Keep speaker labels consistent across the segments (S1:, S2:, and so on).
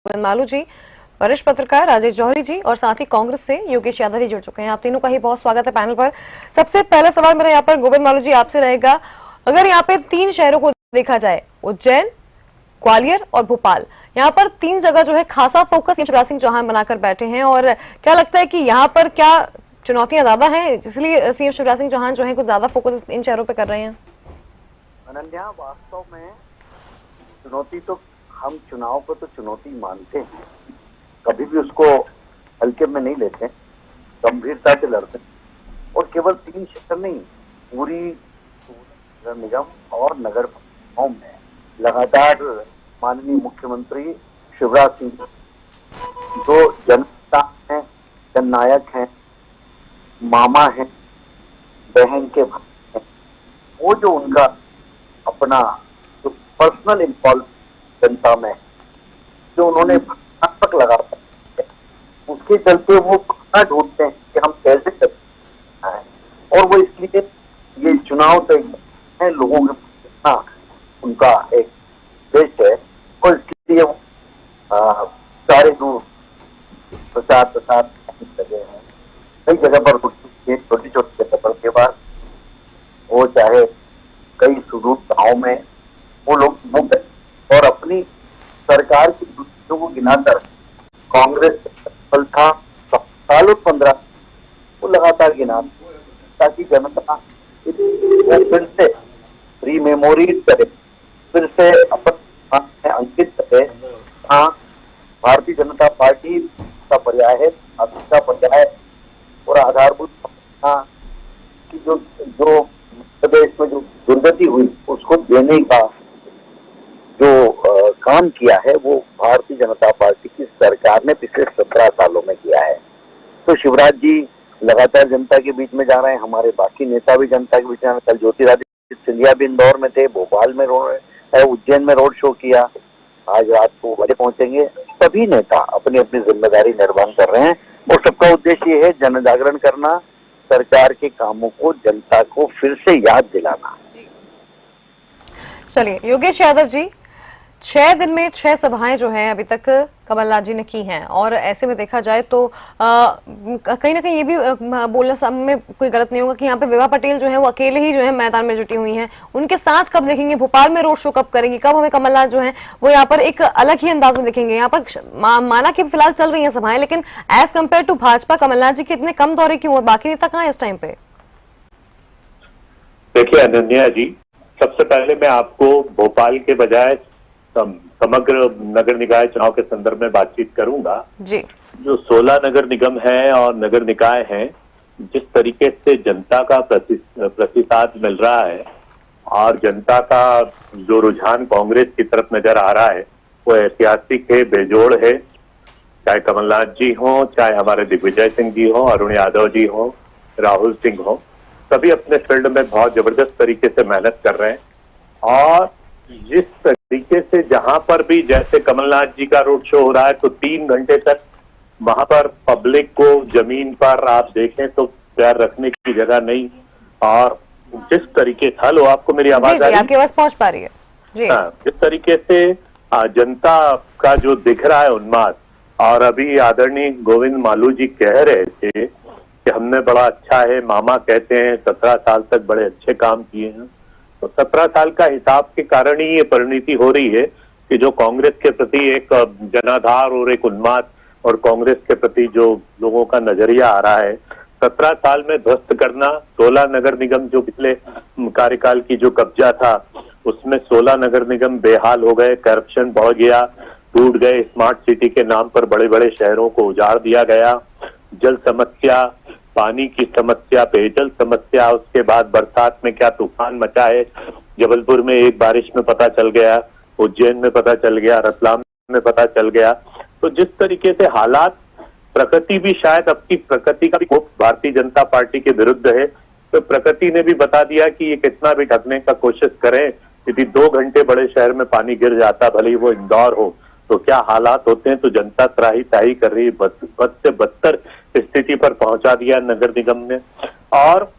S1: गोविंद मालू जी, वरिष्ठ पत्रकार राजेश जौहरी जी और साथ ही कांग्रेस से योगेश यादव भी जुड़ चुके हैं। आप तीनों का ही बहुत स्वागत है पैनल पर। सबसे पहला सवाल मेरा यहाँ पर गोविंद मालू जी आपसे रहेगा, अगर यहाँ पे 3 शहरों को देखा जाए, उज्जैन, ग्वालियर और भोपाल, यहाँ पर 3 जगह जो है खासा फोकस शिवराज सिंह चौहान बनाकर बैठे हैं, और क्या लगता है कि यहाँ पर क्या चुनौतियां ज्यादा हैं, इसलिए सीएम शिवराज सिंह चौहान जो है कुछ ज्यादा फोकस इन शहरों पे कर रहे हैं?
S2: अनन्या, वास्तव में चुनौती तो हम चुनाव को तो चुनौती मानते हैं, कभी भी उसको हल्के में नहीं लेते, गंभीरता से लड़ते और केवल 3 शहर नहीं, पूरी नगर निगम और नगर पालिकाओं में लगातार माननीय मुख्यमंत्री शिवराज सिंह जो जनता हैं, जननायक हैं, मामा हैं, बहन के भाई हैं, वो जो उनका अपना जो पर्सनल इन्वॉल्व जनता में जो उन्होंने तक लगा उसके चलते वो खाना ढूंढते हैं कि हम कैसे करते हैं, और वो इसलिए ये चुनाव तय है लोगों के उनका एक देश है, और इसलिए सारे जो प्रचार लगे हैं कई जगह पर, छोटी छोटी जगह पर के बाद वो चाहे कई सुदूर गाँव में वो लोग मुक्त और अपनी सरकार की दुष्टियों को गिनाकर कांग्रेस सफल था सालों 15 वो लगातार गिना ताकि जनता वो फिर से री मेमोरीज करे, फिर से अपन अंकित करे। हाँ, भारतीय जनता पार्टी का पर्याय है, का पर्याय और आधारभूत की जो प्रदेश में जो दुर्गति हुई उसको देने का जो काम किया है वो भारतीय जनता पार्टी की सरकार ने पिछले 17 सालों में किया है। तो शिवराज जी लगातार जनता के बीच में जा रहे हैं, हमारे बाकी नेता भी जनता के बीच में। कल ज्योतिरादित्य सिंधिया भी इंदौर में थे, भोपाल में उज्जैन में रोड शो किया, आज रात को बजे पहुंचेंगे। सभी नेता अपनी अपनी जिम्मेदारी निर्वहन कर रहे हैं और सबका उद्देश्य ये है जन जागरण करना, सरकार के कामों को जनता को फिर से याद दिलाना।
S1: चलिए योगेश यादव जी, 6 दिन में 6 सभाएं जो हैं अभी तक कमलनाथ जी ने की हैं, और ऐसे में देखा जाए तो कहीं ना कहीं ये भी बोलना सब में कोई गलत नहीं होगा कि यहाँ पे विभा पटेल जो है वो अकेले ही जो है मैदान में जुटी हुई हैं। उनके साथ कब देखेंगे, भोपाल में रोड शो कब करेंगे, कब हमें कमलनाथ जो है वो यहाँ पर एक अलग ही अंदाज में देखेंगे? यहाँ पर माना कि फिलहाल चल रही है सभाएं, लेकिन as compare to Bhajpa Kamal Nath ji के इतने कम दौरे क्यों, और बाकी नेता कहाँ है इस टाइम पे?
S3: देखिए अनन्या जी, सबसे पहले मैं आपको भोपाल के बजाय समग्र नगर निकाय चुनाव के संदर्भ में बातचीत करूंगा
S1: जी।
S3: जो 16 नगर निगम है और नगर निकाय हैं, जिस तरीके से जनता का प्रतिसाद मिल रहा है और जनता का जो रुझान कांग्रेस की तरफ नजर आ रहा है वो ऐतिहासिक है, बेजोड़ है। चाहे कमलनाथ जी हो, चाहे हमारे दिग्विजय सिंह जी हो, अरुण यादव जी हो, राहुल सिंह हो, सभी अपने फील्ड में बहुत जबरदस्त तरीके से मेहनत कर रहे हैं। और जिस तरीके से जहां पर भी जैसे कमलनाथ जी का रोड शो हो रहा है तो 3 घंटे तक वहां पर पब्लिक को जमीन पर आप देखें तो पैर रखने की जगह नहीं, और जिस तरीके से हेलो आपको मेरी आवाज आ रही है?
S1: आपकी आवाज पहुंच पा रही है जी।
S3: हाँ, जिस तरीके से जनता का जो दिख रहा है उन्माद, और अभी आदरणीय गोविंद मालू जी कह रहे थे कि हमने बड़ा अच्छा है, मामा कहते हैं 17 साल तक बड़े अच्छे काम किए हैं, तो 17 साल का हिसाब के कारण ही ये परिणति हो रही है कि जो कांग्रेस के प्रति एक जनाधार और एक उन्माद और कांग्रेस के प्रति जो लोगों का नजरिया आ रहा है, 17 साल में ध्वस्त करना। 16 नगर निगम जो पिछले कार्यकाल की जो कब्जा था उसमें 16 नगर निगम बेहाल हो गए, करप्शन बढ़ गया, टूट गए। स्मार्ट सिटी के नाम पर बड़े बड़े शहरों को उजाड़ दिया गया। जल समस्या, पानी की समस्या, पेयजल समस्या, उसके बाद बरसात में क्या तूफान मचा है। जबलपुर में एक बारिश में पता चल गया, उज्जैन में पता चल गया, रतलाम में पता चल गया। तो जिस तरीके से हालात, प्रकृति भी शायद अपनी प्रकृति का भी भारतीय जनता पार्टी के विरुद्ध है, तो प्रकृति ने भी बता दिया कि ये कितना भी ढकने का कोशिश करें, यदि 2 घंटे बड़े शहर में पानी गिर जाता, भले ही वो इंदौर हो, तो क्या हालात होते हैं। तो जनता त्राही ताही कर रही है, बद से बदतर स्थिति पर पहुंचा दिया नगर निगम ने। और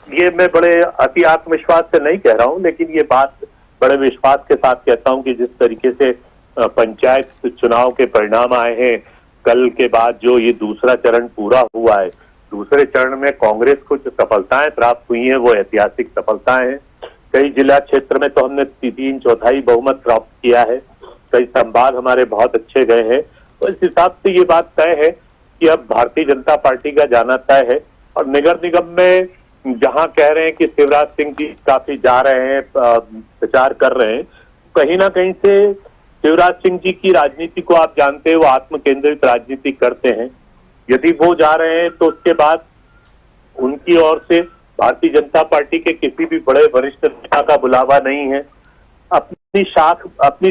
S3: ये मैं बड़े अति आत्मविश्वास से नहीं कह रहा हूं, लेकिन ये बात बड़े विश्वास के साथ कहता हूं कि जिस तरीके से पंचायत चुनाव के परिणाम आए हैं, कल के बाद जो ये दूसरा चरण पूरा हुआ है, दूसरे चरण में कांग्रेस को जो सफलताएं प्राप्त हुई हैं वो ऐतिहासिक सफलताएं हैं। कई जिला क्षेत्र में तो हमने 3/4 बहुमत प्राप्त किया है, कई संभाग हमारे बहुत अच्छे गए हैं। तो इस हिसाब से ये बात तय है कि अब भारतीय जनता पार्टी का जाना तय है। और नगर निगम में जहां कह रहे हैं कि शिवराज सिंह जी काफी जा रहे हैं, प्रचार कर रहे हैं, कहीं ना कहीं से शिवराज सिंह जी की राजनीति को आप जानते हैं, वो आत्म केंद्रित राजनीति करते हैं। यदि वो जा रहे हैं तो उसके बाद उनकी ओर से भारतीय जनता पार्टी के किसी भी बड़े वरिष्ठ नेता का बुलावा नहीं है। अपनी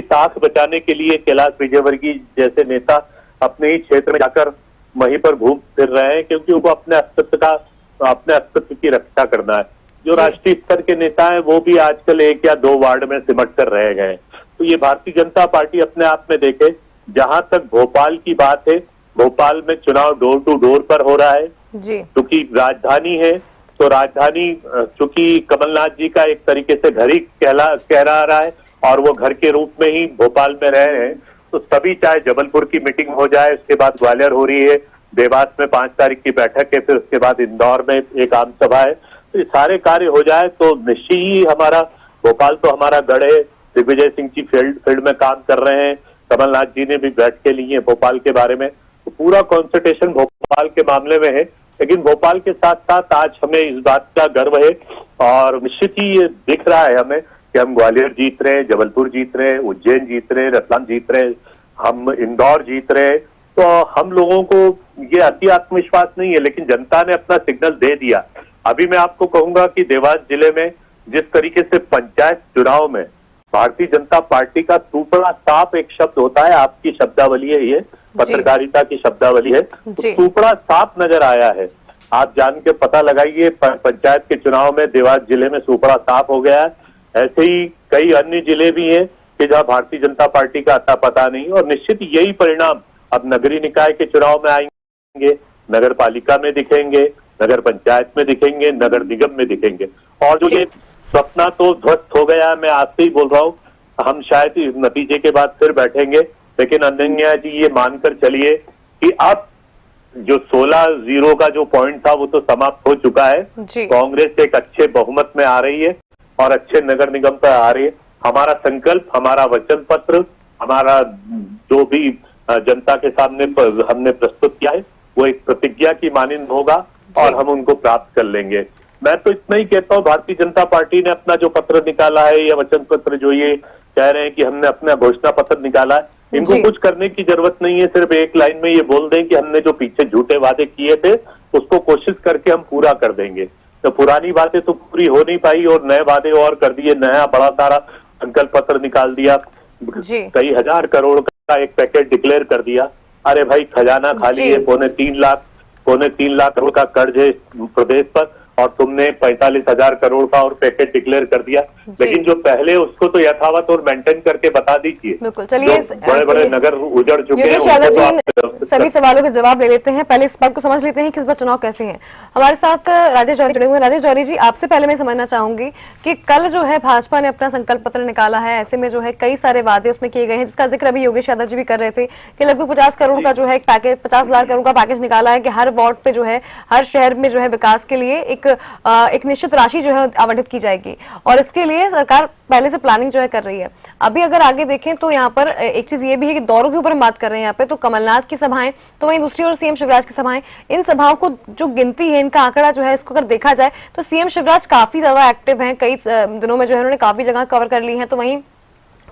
S3: साख बचाने के लिए कैलाश विजयवर्गीय जैसे नेता अपने ही क्षेत्र में जाकर वहीं पर घूम फिर रहे हैं, क्योंकि उनको अपने अस्तित्व की रक्षा करना है। जो राष्ट्रीय स्तर के नेता हैं वो भी आजकल 1 या 2 वार्ड में सिमट कर रह गए। तो ये भारतीय जनता पार्टी अपने आप में देखे, जहां तक भोपाल की बात है, भोपाल में चुनाव डोर टू डोर पर हो रहा है क्योंकि राजधानी है। तो राजधानी चूंकि कमलनाथ जी का एक तरीके से घर ही कह रहा है और वो घर के रूप में ही भोपाल में रह रहे हैं। तो सभी, चाहे जबलपुर की मीटिंग हो जाए, उसके बाद ग्वालियर हो रही है, देवास में 5 तारीख की बैठक है, फिर उसके बाद इंदौर में एक आम सभा है, तो ये सारे कार्य हो जाए तो निश्चित ही हमारा भोपाल तो हमारा गढ़ है। दिग्विजय सिंह जी फील्ड में काम कर रहे हैं, कमलनाथ जी ने भी बैठकें ली है भोपाल के बारे में, तो पूरा कॉन्सेंट्रेशन भोपाल के मामले में है। लेकिन भोपाल के साथ साथ आज हमें इस बात का गर्व है और निश्चित ही ये दिख रहा है हमें कि हम ग्वालियर जीत रहे हैं, जबलपुर जीत रहे हैं, उज्जैन जीत रहे हैं, रतलाम जीत रहे हैं, हम इंदौर जीत रहे हैं। तो हम लोगों को ये अति आत्मविश्वास नहीं है, लेकिन जनता ने अपना सिग्नल दे दिया। अभी मैं आपको कहूंगा कि देवास जिले में जिस तरीके से पंचायत चुनाव में भारतीय जनता पार्टी का सुपड़ा साफ एक शब्द होता है, आपकी शब्दावली है, ये पत्रकारिता की शब्दावली है, तो सुपड़ा साफ नजर आया है। आप जान के पता लगाइए, पंचायत के चुनाव में देवास जिले में सुपड़ा साफ हो गया है। ऐसे ही कई अन्य जिले भी हैं कि जहां भारतीय जनता पार्टी का अता पता नहीं, और निश्चित यही परिणाम अब नगरीय निकाय के चुनाव में आएंगे, नगर पालिका में दिखेंगे, नगर पंचायत में दिखेंगे, नगर निगम में दिखेंगे। और जो ये सपना तो ध्वस्त हो गया, मैं आज से ही बोल रहा हूँ, हम शायद इस नतीजे के बाद फिर बैठेंगे, लेकिन अनन्या जी ये मानकर चलिए कि अब जो 16-0 का जो पॉइंट था वो तो समाप्त हो चुका है। कांग्रेस एक अच्छे बहुमत में आ रही है और अच्छे नगर निगम पर आ रही है। हमारा संकल्प, हमारा वचन पत्र, हमारा जो भी जनता के सामने हमने प्रस्तुत किया है वो एक प्रतिज्ञा की मानिंद होगा और हम उनको प्राप्त कर लेंगे। मैं तो इतना ही कहता हूँ, भारतीय जनता पार्टी ने अपना जो पत्र निकाला है या वचन पत्र जो ये कह रहे हैं कि हमने अपना घोषणा पत्र निकाला है, इनको कुछ करने की जरूरत नहीं है। सिर्फ एक लाइन में ये बोल दें कि हमने जो पीछे झूठे वादे किए थे उसको कोशिश करके हम पूरा कर देंगे। तो पुरानी बातें तो पूरी हो नहीं पाई और नए वादे और कर दिए, नया बड़ा सारा संकल्प पत्र निकाल दिया, कई हजार करोड़ का एक पैकेज डिक्लेयर कर दिया। अरे भाई, खजाना खाली है, 3.25 लाख करोड़ का कर्ज है प्रदेश पर और तुमने 45,000 करोड़ का और पैकेज डिक्लेयर कर दिया। लेकिन जो पहले उसको तो यथावत और मेंटेन करके बता दीजिए।
S1: बिल्कुल, चलिए
S3: बड़े बड़े नगर उजड़ चुके हैं,
S1: सभी सवालों के जवाब ले लेते हैं। पहले इस बात को समझ लेते हैं कि इस बार चुनाव कैसे हैं। हमारे साथ राजेश जौहरी जुड़े हुए हैं। राजेश जौहरी जी, आपसे पहले मैं समझना चाहूंगी कि कल जो है भाजपा ने अपना संकल्प पत्र निकाला है, ऐसे में जो है कई सारे वादे उसमें किए गए हैं, जिसका जिक्र अभी योगेश यादव जी भी कर रहे थे कि लगभग 50 करोड़ का जो है एक पैकेज, 50 लाख करोड़ का पैकेज निकाला है कि हर वार्ड पे जो है, हर शहर में जो है विकास के लिए एक निश्चित राशि जो है आवंटित की जाएगी और इसके लिए सरकार पहले से प्लानिंग जो है कर रही है। अभी अगर आगे देखें तो यहाँ पर एक चीज ये भी है कि दौरों के ऊपर हम बात कर रहे हैं यहाँ पे, तो कमलनाथ की सभाएं, तो वहीं दूसरी ओर सीएम शिवराज की सभाएं, इन सभाओं को जो गिनती है, इनका आंकड़ा जो है, इसको अगर देखा जाए तो सीएम शिवराज काफी ज्यादा एक्टिव हैं, कई दिनों में जो है उन्होंने काफी जगह कवर कर ली है, तो वहीं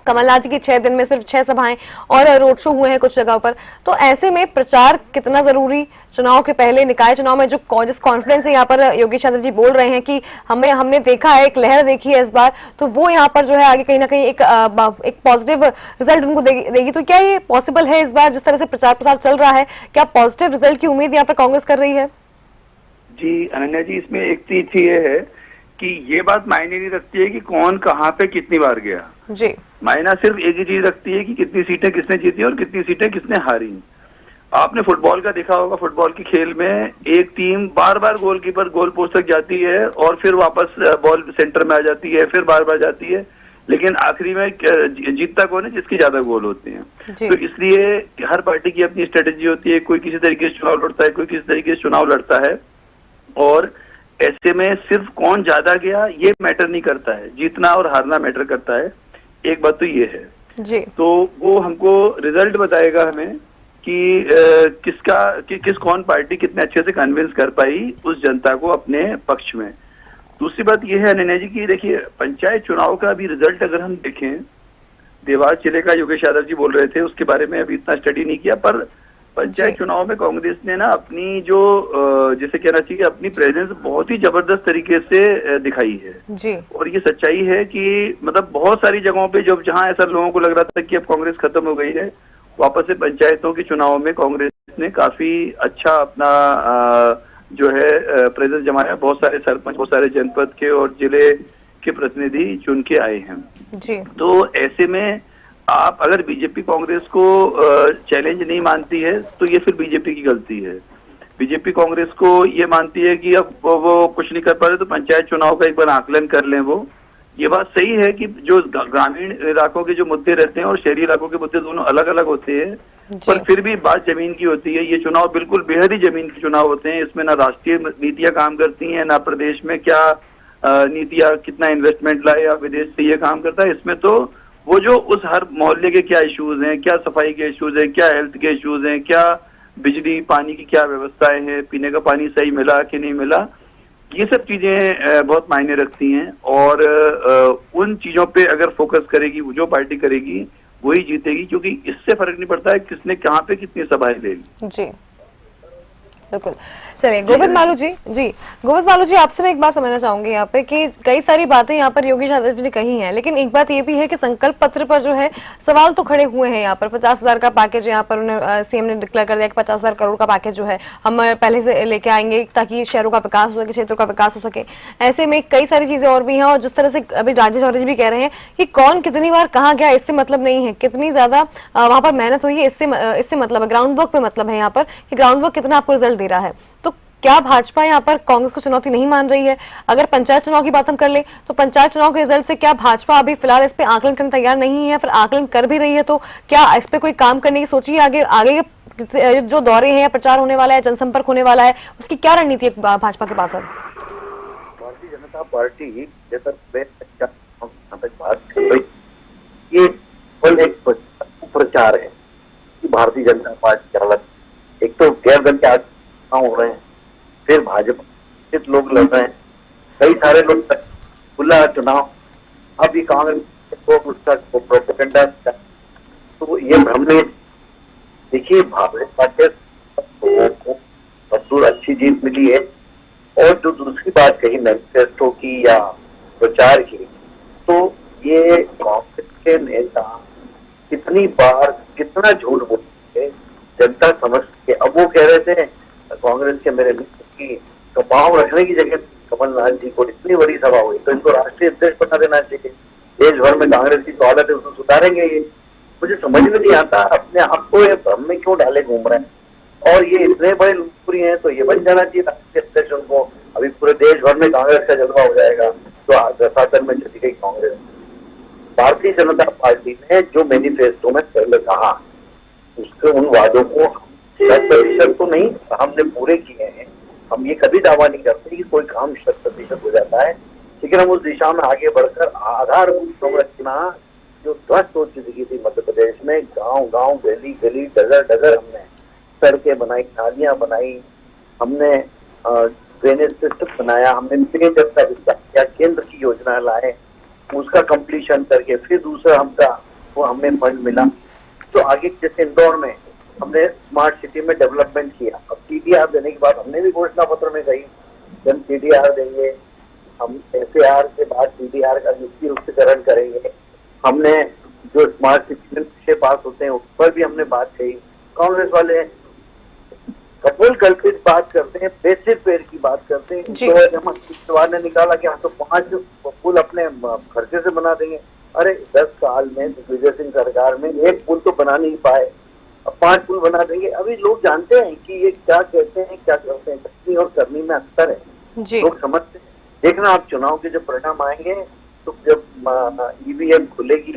S1: कमलनाथ जी की 6 दिन में सिर्फ 6 सभाएं और रोड शो हुए हैं कुछ जगहों पर। तो ऐसे में प्रचार कितना जरूरी, चुनाव के पहले, निकाय चुनाव में जो जिस कॉन्फिडेंस से यहाँ पर योगेश यादव जी बोल रहे हैं कि हमने देखा है, एक लहर देखी है इस बार, तो वो यहाँ पर जो है आगे कहीं ना कहीं एक पॉजिटिव रिजल्ट उनको देगी। तो क्या ये पॉसिबल है इस बार, जिस तरह से प्रचार प्रसार चल रहा है, क्या पॉजिटिव रिजल्ट की उम्मीद यहाँ पर कांग्रेस कर रही है?
S4: जी अनन्या जी, इसमें एक चीज ये है कि ये बात मायने नहीं रखती है कि कौन कहाँ पे कितनी बार गया
S1: जी।
S4: मायना सिर्फ एक ही चीज रखती है कि कितनी सीटें किसने जीती और कितनी सीटें किसने हारी। आपने फुटबॉल का देखा होगा, फुटबॉल की खेल में एक टीम बार बार गोलकीपर गोल पोस्ट तक जाती है और फिर वापस बॉल सेंटर में आ जाती है, फिर बार बार जाती है, लेकिन आखिरी में जीतता कौन है? जिसके ज्यादा गोल होते हैं।
S1: जी।
S4: तो इसलिए हर पार्टी की अपनी स्ट्रेटेजी होती है, कोई किसी तरीके से चुनाव लड़ता है, कोई किसी तरीके से चुनाव लड़ता है, और ऐसे में सिर्फ कौन ज्यादा गया ये मैटर नहीं करता है, जीतना और हारना मैटर करता है। एक बात तो ये है।
S1: जी।
S4: तो वो हमको रिजल्ट बताएगा हमें कि किस कौन पार्टी कितने अच्छे से कन्विंस कर पाई उस जनता को अपने पक्ष में। दूसरी बात यह है अनन्या जी की देखिए, पंचायत चुनाव का भी रिजल्ट अगर हम देखें, देवास जिले का योगेश यादव जी बोल रहे थे, उसके बारे में अभी इतना स्टडी नहीं किया, पर पंचायत चुनाव में कांग्रेस ने ना अपनी जो जैसे कहना चाहिए अपनी प्रेजेंस बहुत ही जबरदस्त तरीके से दिखाई है
S1: जी।
S4: और ये सच्चाई है कि मतलब बहुत सारी जगहों पे जहां ऐसा लोगों को लग रहा था कि अब कांग्रेस खत्म हो गई है, वापस से पंचायतों के चुनाव में कांग्रेस ने काफी अच्छा अपना जो है प्रेजेंस जमाया। बहुत सारे सरपंच, बहुत सारे जनपद के और जिले के प्रतिनिधि चुन के आए हैं
S1: जी।
S4: तो ऐसे में आप अगर बीजेपी कांग्रेस को चैलेंज नहीं मानती है तो ये फिर बीजेपी की गलती है। बीजेपी कांग्रेस को ये मानती है कि अब वो कुछ नहीं कर पा रहे तो पंचायत चुनाव का एक बार आकलन कर लें। वो ये बात सही है कि जो ग्रामीण इलाकों के जो मुद्दे रहते हैं और शहरी इलाकों के मुद्दे दोनों अलग अलग होते हैं, पर फिर भी बात जमीन की होती है। ये चुनाव बिल्कुल बेहद ही जमीन के चुनाव होते हैं। इसमें ना राष्ट्रीय नीतियां काम करती हैं, ना प्रदेश में क्या नीतियां कितना इन्वेस्टमेंट लाए या विदेश से ये काम करता है। इसमें तो वो जो उस हर मोहल्ले के क्या इश्यूज हैं, क्या सफाई के इश्यूज हैं, क्या हेल्थ के इश्यूज हैं, क्या बिजली पानी की क्या व्यवस्थाएं हैं, पीने का पानी सही मिला कि नहीं मिला, ये सब चीजें बहुत मायने रखती हैं। और उन चीजों पे अगर फोकस करेगी जो पार्टी करेगी वही जीतेगी, क्योंकि इससे फर्क नहीं पड़ता है किसने कहाँ पे कितनी सभाएं ले ली।
S1: जी बिल्कुल। चलिए गोविंद मालू जी, गोविंद मालू जी, आपसे मैं एक बात समझना चाहूंगी यहाँ पे कि कई सारी बातें यहाँ पर योगेश यादव जी ने कही हैं, लेकिन एक बात ये भी है कि संकल्प पत्र पर जो है सवाल तो खड़े हुए हैं। यहाँ पर 50,000 का पैकेज यहाँ पर उन्हें सीएम ने डिक्लेयर कर दिया कि 50,000 करोड़ का पैकेज जो है हम पहले से लेके आएंगे ताकि शहरों का विकास हो सके, क्षेत्रों का विकास हो सके। ऐसे में कई सारी चीजें और भी हैं, और जिस तरह से अभी राजेश चौधरी जी भी कह रहे हैं कि कौन कितनी बार कहाँ गया इससे मतलब नहीं है, कितनी ज्यादा वहां पर मेहनत हुई है इससे मतलब है, ग्राउंड वर्क पे मतलब है यहाँ पर कि ग्राउंड वर्क कितना आपको रिजल्ट दे रहा है। तो क्या भाजपा यहाँ पर कांग्रेस को चुनौती नहीं मान रही है? अगर पंचायत चुनाव की बात हम कर ले तो पंचायत चुनाव के रिजल्ट से क्या भाजपा अभी फिलहाल इस पे आकलन करने तैयार नहीं है, फिर आकलन कर भी रही है तो क्या इस पे कोई काम करने की सोची है? आगे के जो दौरे हैं या प्रचार होने वाला है, जनसंपर्क होने वाला है, उसकी क्या रणनीति है भाजपा के पास? अब
S2: भारतीय जनता पार्टी जैसा बात कर रही, ये केवल एक प्रचार है कि भारतीय जनता पार्टी अलग, एक तो गैर दल हो रहे हैं, फिर भाजपा लोग लड़ रहे हैं, कई सारे लोग खुला चुनाव, अब ये कांग्रेस को उसका प्रोपेगेंडा, तो ये भ्रम नहीं। देखिए भाजपा के लोगों को मजबूर अच्छी जीत मिली है, और जो दूसरी बात कही मैनिफेस्टो की या प्रचार की, तो ये कांग्रेस के नेता कितनी बार कितना झूठ बोलते हैं जनता समझ के। अब वो कह रहे थे कांग्रेस के मेरे मित्र की कपाव रखने की जगह कमलनाथ जी को इतनी बड़ी सभा हुई तो इनको राष्ट्रीय अध्यक्ष बना देना चाहिए, देश भर में कांग्रेस की दौलत है उसको सुधारेंगे। ये मुझे समझ में नहीं आता, अपने आप को ये भ्रम में क्यों डाले घूम रहे हैं। और ये इतने बड़े लोकप्रिय हैं तो ये बन जाना चाहिए राष्ट्रीय अध्यक्ष उनको। अभी पूरे देश भर में कांग्रेस का जलवा हो जाएगा तो दशासन में चली गई कांग्रेस। भारतीय जनता पार्टी ने जो मैनिफेस्टो में पहले कहा उसके उन वादों को 100% तो नहीं हमने पूरे किए हैं। हम ये कभी दावा नहीं करते कि कोई काम 100% हो जाता है, लेकिन हम उस दिशा में आगे बढ़कर आधारभूत संरचना जो ध्वस्त हो चुकी थी मध्य प्रदेश में, गांव गांव गली गली डगर डगर हमने सड़कें बनाई, नालियां बनाई, हमने ड्रेनेज सिस्टम बनाया, हमने पेयजल का विस्तार किया, केंद्र की योजना लाए, उसका कंप्लीशन करके फिर दूसरा हमका वो हमें फंड मिला। तो आगे जैसे इंदौर में हमने स्मार्ट सिटी में डेवलपमेंट किया। अब टीडीआर देने के बाद हमने भी घोषणा पत्र में कही कि हम टीडीआर देंगे, हम एसएआर के बाद टीडीआर का निश्चितीकरण करेंगे। हमने जो स्मार्ट सिटी में विषय पास होते हैं उस पर भी हमने बात कही। कांग्रेस वाले कपोल कल्पित बात करते हैं, पैसे पेड़ की बात करते हैं। तो हम ने निकाला कि हम तो 5 पुल अपने खर्चे से बना देंगे। अरे 10 साल में दिग्विजय सिंह सरकार में 1 पुल तो बना नहीं पाए, अब 5 पुल बना देंगे। अभी लोग जानते हैं कि ये क्या कहते हैं क्या करते हैं, करनी और करनी में अंतर है। लोग समझते हैं। देखना आप चुनाव के जब परिणाम आएंगे तो जब ईवीएम खुलेगी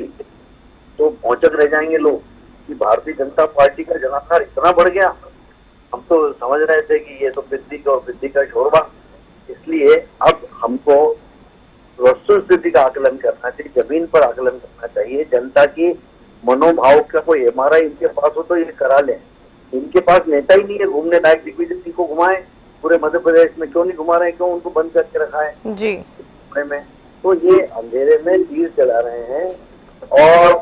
S2: तो भौचक रह जाएंगे लोग कि भारतीय जनता पार्टी का जनाधार इतना बढ़ गया। हम तो समझ रहे थे कि ये तो बिद्दी का शोरबा। इसलिए अब हमको वस्तु स्थिति का आकलन करना चाहिए, जमीन पर आकलन करना चाहिए। जनता की मनोभाव का कोई एमआरआई इनके पास हो तो ये करा लें। इनके पास नेता ही नहीं है घूमने लायक। दिग्विजय सिंह को घुमाए पूरे मध्य प्रदेश में, क्यों नहीं घुमा रहे, क्यों उनको बंद करके रखा है
S1: जी
S2: में? तो ये अंधेरे में तीर चला रहे हैं। और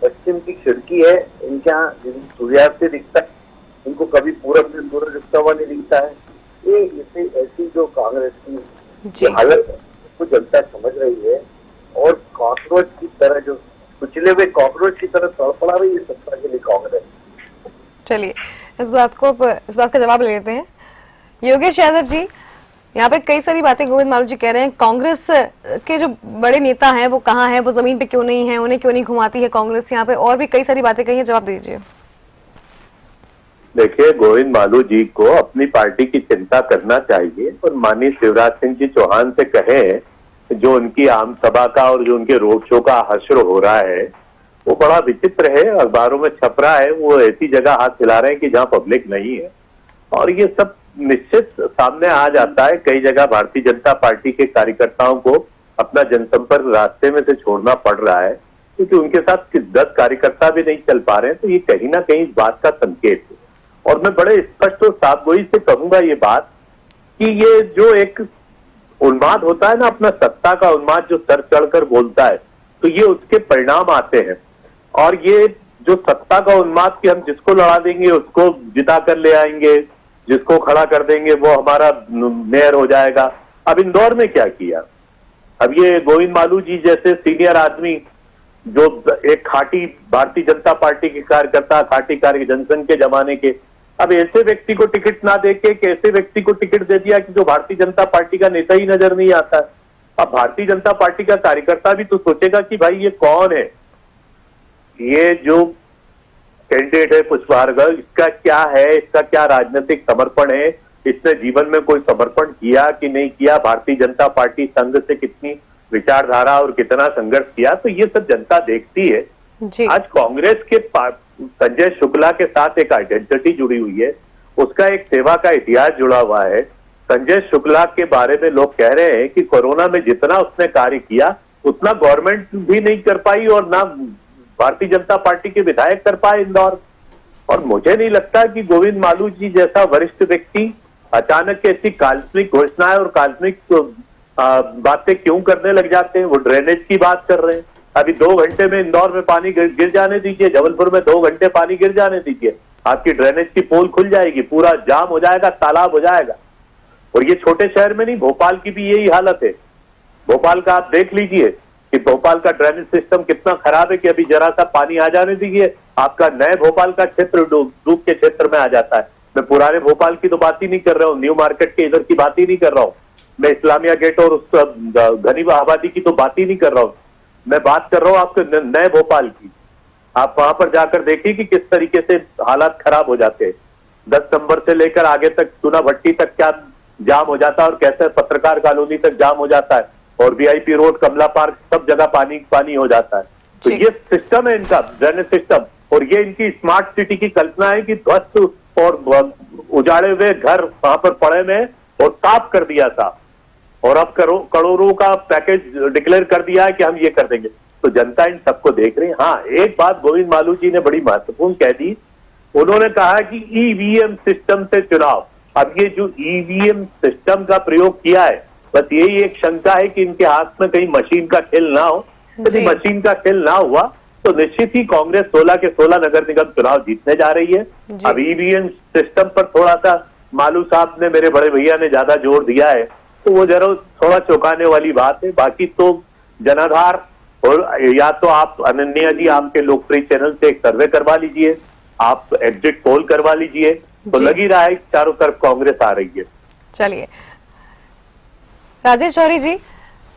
S2: पश्चिम की खिड़की है इनके यहाँ, सूर्यास्त से दिखता है, इनको कभी पूरब से सूरज उगता हुआ नहीं दिखता है। ये इसे ऐसी जो कांग्रेस की हालत है वो जनता समझ रही है और कॉकरोच की तरह, जो कुचले हुए कॉकरोच की तरह तड़फड़ा रही है सत्ता के लिए कांग्रेस।
S1: चलिए इस बात का जवाब ले लेते हैं। योगेश यादव जी, यहाँ पे कई सारी बातें गोविंद मालू जी कह रहे हैं, कांग्रेस के जो बड़े नेता हैं वो कहाँ हैं, वो जमीन पे क्यों नहीं है, उन्हें क्यों नहीं घुमाती है कांग्रेस यहाँ पे, और भी कई सारी बातें कही हैं, जवाब दीजिए।
S3: देखिए, गोविंद मालू जी को अपनी पार्टी की चिंता करना चाहिए और माननीय शिवराज सिंह जी चौहान से कहें जो उनकी आम सभा का और जो उनके रोड शो का हश्र हो रहा है वो बड़ा विचित्र है, अखबारों में छप रहा है। वो ऐसी जगह हाथ हिला रहे हैं कि जहां पब्लिक नहीं है, और ये सब निश्चित सामने आ जाता है। कई जगह भारतीय जनता पार्टी के कार्यकर्ताओं को अपना जनसंपर्क रास्ते में से छोड़ना पड़ रहा है क्योंकि उनके साथ 10 कार्यकर्ता भी नहीं चल पा रहे हैं। तो ये कहीं ना कहीं इस बात का संकेत है। और मैं बड़े स्पष्ट और साफगोई से कहूंगा ये बात कि ये जो एक उन्माद होता है ना, अपना सत्ता का उन्माद जो सर चढ़कर बोलता है, तो ये उसके परिणाम आते हैं। और ये जो सत्ता का उन्माद कि हम जिसको लड़ा देंगे उसको जिता कर ले आएंगे, जिसको खड़ा कर देंगे वो हमारा मेयर हो जाएगा। अब इंदौर में क्या किया? अब ये गोविंद मालू जी जैसे सीनियर आदमी जो एक खाटी भारतीय जनता पार्टी के कार्यकर्ता, खाटी जनसंघ के जमाने के, अब ऐसे व्यक्ति को टिकट ना देके कैसे व्यक्ति को टिकट दे दिया कि जो भारतीय जनता पार्टी का नेता ही नजर नहीं आता। अब भारतीय जनता पार्टी का कार्यकर्ता भी तो सोचेगा कि भाई ये कौन है, ये जो कैंडिडेट है पुष्पा भार्गव, इसका क्या है, इसका क्या राजनीतिक समर्पण है, इसने जीवन में कोई समर्पण किया कि नहीं किया, भारतीय जनता पार्टी संघ से कितनी विचारधारा और कितना संघर्ष किया, तो ये सब जनता देखती है। आज कांग्रेस के संजय शुक्ला के साथ एक आइडेंटिटी जुड़ी हुई है, उसका एक सेवा का इतिहास जुड़ा हुआ है। संजय शुक्ला के बारे में लोग कह रहे हैं कि कोरोना में जितना उसने कार्य किया उतना गवर्नमेंट भी नहीं कर पाई और ना भारतीय जनता पार्टी के विधायक कर पाए इंदौर। और मुझे नहीं लगता कि गोविंद मालू जी जैसा वरिष्ठ व्यक्ति अचानक ऐसी काल्पनिक घोषणाएं और काल्पनिक बातें क्यों करने लग जाते हैं। वो ड्रेनेज की बात कर रहे हैं, अभी 2 घंटे में इंदौर में पानी गिर जाने दीजिए, जबलपुर में 2 घंटे पानी गिर जाने दीजिए, आपकी ड्रेनेज की पोल खुल जाएगी, पूरा जाम हो जाएगा, तालाब हो जाएगा। और ये छोटे शहर में नहीं, भोपाल की भी यही हालत है। भोपाल का आप देख लीजिए कि भोपाल का ड्रेनेज सिस्टम कितना खराब है कि अभी जरा सा पानी आ जाने दीजिए, आपका नए भोपाल का क्षेत्र डूब के क्षेत्र में आ जाता है। मैं पुराने भोपाल की तो बात ही नहीं कर रहा हूँ, न्यू मार्केट के इधर की बात ही नहीं कर रहा हूँ, मैं इस्लामिया गेट और उस घनी आबादी की तो बात ही नहीं कर रहा हूँ, मैं बात कर रहा हूँ आपके नए भोपाल की। आप वहां पर जाकर देखिए कि किस तरीके से हालात खराब हो जाते हैं। 10 नंबर से लेकर आगे तक चुना भट्टी तक क्या जाम हो जाता है और कैसे पत्रकार कॉलोनी तक जाम हो जाता है, और वीआईपी रोड, कमला पार्क, सब जगह पानी पानी हो जाता है। तो ये सिस्टम है इनका ड्रेनेज सिस्टम, और ये इनकी स्मार्ट सिटी की कल्पना है कि ध्वस्त और उजाड़े हुए घर वहां पर पड़े में और साफ कर दिया था, और अब करोड़ों का पैकेज डिक्लेयर कर दिया है कि हम ये कर देंगे। तो जनता इन सबको देख रही है। हाँ, एक बात गोविंद मालू जी ने बड़ी महत्वपूर्ण कह दी, उन्होंने कहा कि ईवीएम सिस्टम से चुनाव। अब ये जो ईवीएम सिस्टम का प्रयोग किया है, बस यही एक शंका है कि इनके हाथ में कहीं मशीन का खेल ना हो। यदि मशीन का खेल ना हुआ तो निश्चित ही कांग्रेस 16 के 16 नगर निगम चुनाव जीतने जा रही है। अब ईवीएम सिस्टम पर थोड़ा सा मालू साहब ने, मेरे बड़े भैया ने ज्यादा जोर दिया है, तो वो जरा थोड़ा चौंकाने वाली बात है। बाकी तो जनाधार, और या तो आप अनन्या जी आपके लोकप्रिय चैनल से एक सर्वे करवा लीजिए, आप एग्जिट पोल करवा लीजिए, तो लग ही रहा है चारों तरफ कांग्रेस आ रही है।
S1: चलिए राजेश जौहरी जी,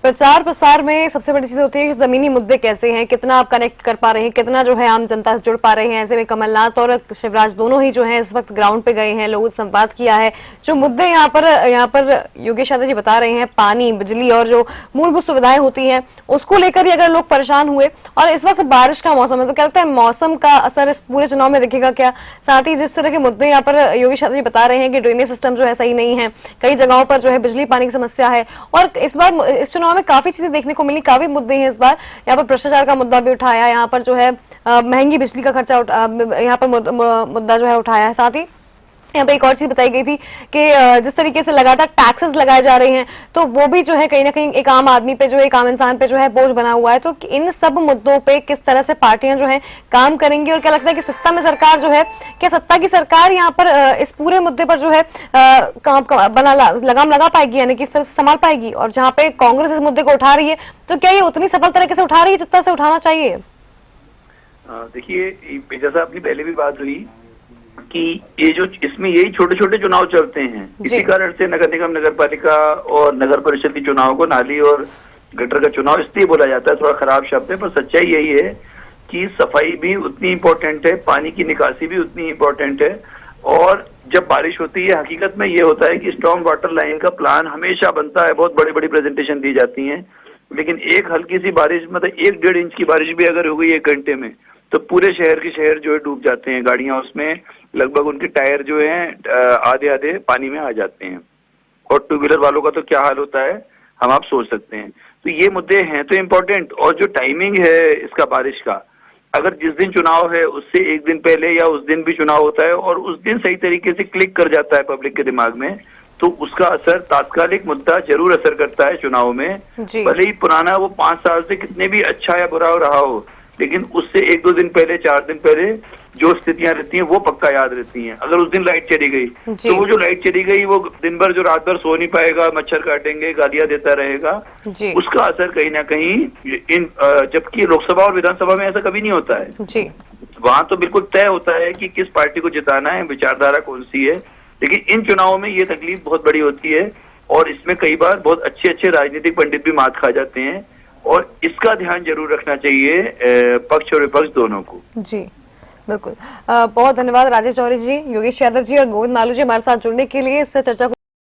S1: प्रचार प्रसार में सबसे बड़ी चीज होती है कि जमीनी मुद्दे कैसे हैं, कितना आप कनेक्ट कर पा रहे हैं, कितना जो है आम जनता से जुड़ पा रहे हैं। ऐसे में कमलनाथ और शिवराज दोनों ही जो है इस वक्त ग्राउंड पे गए हैं, लोगों से संवाद किया है। जो मुद्दे यहाँ पर योगेश यादव जी बता रहे हैं, पानी, बिजली और जो मूलभूत सुविधाएं होती हैं, उसको लेकर ही अगर लोग परेशान हुए, और इस वक्त बारिश का मौसम है, तो क्या लगता है मौसम का असर इस पूरे चुनाव में दिखेगा क्या? साथ ही जिस तरह के मुद्दे यहाँ पर योगेश यादव जी बता रहे हैं कि ड्रेनेज सिस्टम जो है सही नहीं है, कई जगहों पर जो है बिजली पानी की समस्या है, और इस बार इस चुनाव में काफी चीजें देखने को मिली, काफी मुद्दे हैं इस बार। यहाँ पर भ्रष्टाचार का मुद्दा भी उठाया, यहाँ पर जो है महंगी बिजली का खर्चा यहाँ पर मुद्दा जो है उठाया है। साथ ही यहाँ पे एक और चीज बताई गई थी कि जिस तरीके से लगातार टैक्सेस लगाए जा रहे हैं, तो वो भी जो है कहीं ना कहीं एक आम आदमी पे जो है, एक आम इंसान पे जो है बोझ बना हुआ है। तो इन सब मुद्दों पे किस तरह से पार्टियां जो है काम करेंगी, और क्या लगता है कि सत्ता में सरकार जो है, क्या सत्ता की सरकार यहाँ पर इस पूरे मुद्दे पर जो है लगाम लगा पाएगी, यानी कि इस तरह से संभाल पाएगी? और जहाँ पे कांग्रेस इस मुद्दे को उठा रही है, तो क्या ये उतनी सफल तरीके से उठा रही है जिस तरह से उठाना चाहिए?
S4: देखिए, जैसा अपनी पहले भी बात हुई कि ये जो इसमें यही छोटे छोटे चुनाव चलते हैं, इसी कारण से नगर निगम, नगर पालिका और नगर परिषद के चुनाव को नाली और गटर का चुनाव इसलिए बोला जाता है। थोड़ा खराब शब्द है, पर सच्चाई यही है कि सफाई भी उतनी इम्पोर्टेंट है, पानी की निकासी भी उतनी इम्पोर्टेंट है। और जब बारिश होती है, हकीकत में ये होता है कि स्ट्रॉन्ग वाटर लाइन का प्लान हमेशा बनता है, बहुत बड़ी बड़ी प्रेजेंटेशन दी जाती है, लेकिन एक हल्की सी बारिश, मतलब 1-1.5 इंच की बारिश भी अगर हो गई 1 घंटे में, तो पूरे शहर के शहर जो है डूब जाते हैं। गाड़ियां उसमें लगभग उनके टायर जो हैं आधे आधे पानी में आ जाते हैं, और 2 व्हीलर वालों का तो क्या हाल होता है हम आप सोच सकते हैं। तो ये मुद्दे हैं तो इम्पोर्टेंट। और जो टाइमिंग है इसका बारिश का, अगर जिस दिन चुनाव है उससे 1 दिन पहले या उस दिन भी चुनाव होता है और उस दिन सही तरीके से क्लिक कर जाता है पब्लिक के दिमाग में, तो उसका असर, तात्कालिक मुद्दा जरूर असर करता है चुनाव में। भले ही पुराना वो 5 साल से कितने भी अच्छा या बुरा रहा हो, लेकिन उससे 1-2 दिन पहले, 4 दिन पहले जो स्थितियां रहती हैं वो पक्का याद रहती हैं। अगर उस दिन लाइट चली गई, तो वो जो लाइट चली गई, वो दिन भर जो रात भर सो नहीं पाएगा, मच्छर काटेंगे, गालियां देता रहेगा, उसका असर कहीं ना कहीं जबकि लोकसभा और विधानसभा में ऐसा कभी नहीं होता है। वहां तो बिल्कुल तय होता है कि किस पार्टी को जिताना है, विचारधारा कौन सी है। लेकिन इन चुनावों में ये तकलीफ बहुत बड़ी होती है, और इसमें कई बार बहुत अच्छे अच्छे राजनीतिक पंडित भी मात खा जाते हैं, और इसका ध्यान जरूर रखना चाहिए पक्ष और विपक्ष दोनों को।
S1: जी बिल्कुल। बहुत धन्यवाद राजेश जौहरी जी, योगेश यादव जी और गोविंद मालू जी हमारे साथ जुड़ने के लिए, इस चर्चा को